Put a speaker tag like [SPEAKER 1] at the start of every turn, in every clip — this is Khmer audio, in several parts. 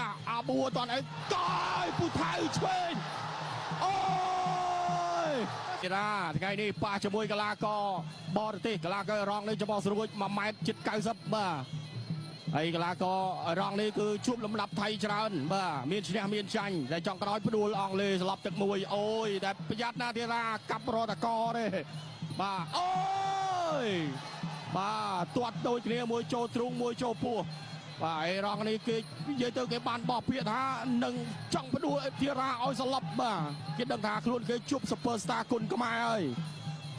[SPEAKER 1] យ៉ាអាប៊ូអត់តាន់អីកយពូថៅឆ្វេងអូយទីរ៉ាថ្ងៃនេះប៉ះជាមួយកីឡាករបរទេសកីឡាកររងនេះចំបោះស្រួយ1ម៉ែត្រជិត90បាទហើយកីឡាកររងនេះគឺជួបលំដាប់ថៃច្រើនបាទមានឈ្នះមានចាញ់តែចុងក្រោយផ្ដួលអង់គ្លេសស្លាប់ទឹកមួយអូយតែប្រយ័ត្នណាទីរ៉ាកាប់រត់តកទេបាទអូយបាទទាត់ដូចគ្នាមួយចូលទ្រូងមួយចូលពោះបាទឯរងនេះគេនិយាយទៅគេបានបោះពាក្យថានឹងចង់ផ្ដួលធីរ៉ាឲ្យស្លាប់បាទគេដឹងថាខ្លួនគេជួបស៊ុប៊ឺស្តារគុណខ្មែរហើយ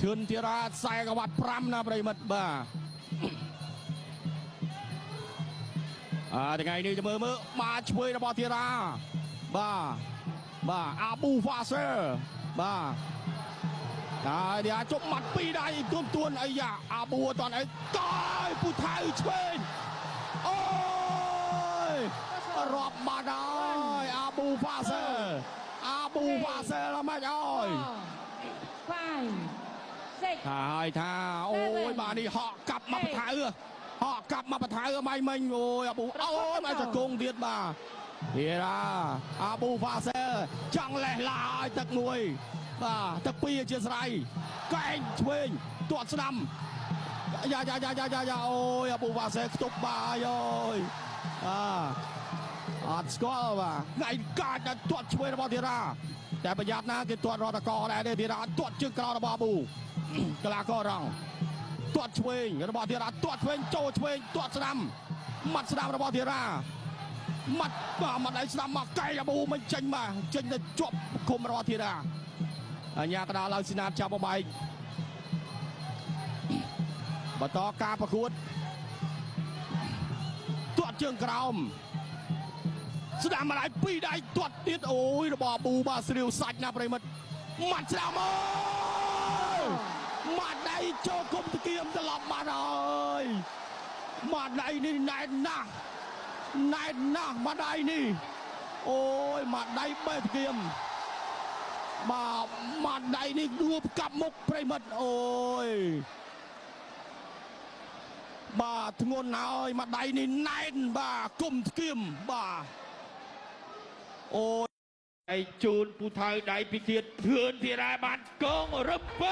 [SPEAKER 1] ធឿនធីរ៉ាខ្សែក្បាត់5ណាប្រិមិត្តបាទថ្ងៃនេះจะមើលបាទឆ្វេងរបស់ធីរ៉ាបាទអាប៊ូហ្វាសេបាទតែជប់ម៉ាត់ពីរដៃទួនអីយ៉ាអាប៊ូអត់តាន់អីកយពូថៅឆ្វេងអូយរាប់បាត់ហើយអាប៊ូហ្វាសេឡើងមកអើយហើយថាអូយបាទនេះហក់កាប់មកបថៅមិញអូយអាប៊ូអូយមកចកងទៀតបាទធីរ៉ាអាប៊ូហ្វាសេចង់លេះឡាឲ្យទឹកមួយបាទទឹកពីរជាស្រ័យកែងឆ្វេងទាត់ស្ដាំយ៉ាអូយអាប៊ូហ្វាសេខ្ទប់បាយអើយអត់ស្គាល់បាទថ្ងៃកាចដល់ទាត់ឆ្វេងរបស់ធីរ៉ាតែប្រយ័ត្នណាគេទាត់រត់តកដែរទេធីរ៉ាទាត់ជើងក្រោយរបស់អាប៊ូកីឡាកររងទាត់ឆ្វេងរបស់ធីរ៉ាទាត់ឆ្វេងចូលឆ្វេងទាត់ស្ដាំម៉ាត់ស្ដាំរបស់ធីរ៉ាម៉ាត់ដៃស្ដាំមកកែអាប៊ូមិនចេញទៅជាប់គុំរបស់ធីរ៉ាអញ្ញាកដាឡើងស៊ីណាតចាប់បបែកបន្តការប្រកួតទាត់ជើងក្រោមស្ដាំមកដៃពីរដៃទាត់ទៀតអូយរបស់អាប៊ូបាទស្រាវសាច់ណាប្រិមិត្តម៉ាត់ស្ដាំអើយម៉ាត់ដៃចូលគុំតគៀមត្រឡប់បាត់ហើយម៉ាត់ដៃនេះណែនណាស់ម៉ាត់ដៃនេះអូយម៉ាត់ដៃបេះតគៀមបាទម៉ាត់ដៃនេះដួលកាប់មុខប្រិមិត្តអូយបាទធ្ងន់ហើយម៉ាត់ដៃនេះណែនបាទគុំតគៀមបាទអូយឯជូនពូថៅដៃពីទៀតធឿនទីរ៉ាបានកងរឹបប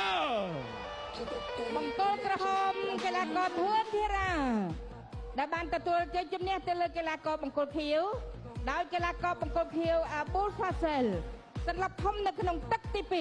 [SPEAKER 2] បង្គោលក្រហមកីឡាករធឿនធីរ៉ាដែលបានទទួលជ័យជំនះទៅលើកីឡាករបង្គោលខៀវដោយកីឡាករបង្គោលខៀវអាប៊ូលហ្វាសេលសន្លប់ធំនៅក្នុងទឹកទី2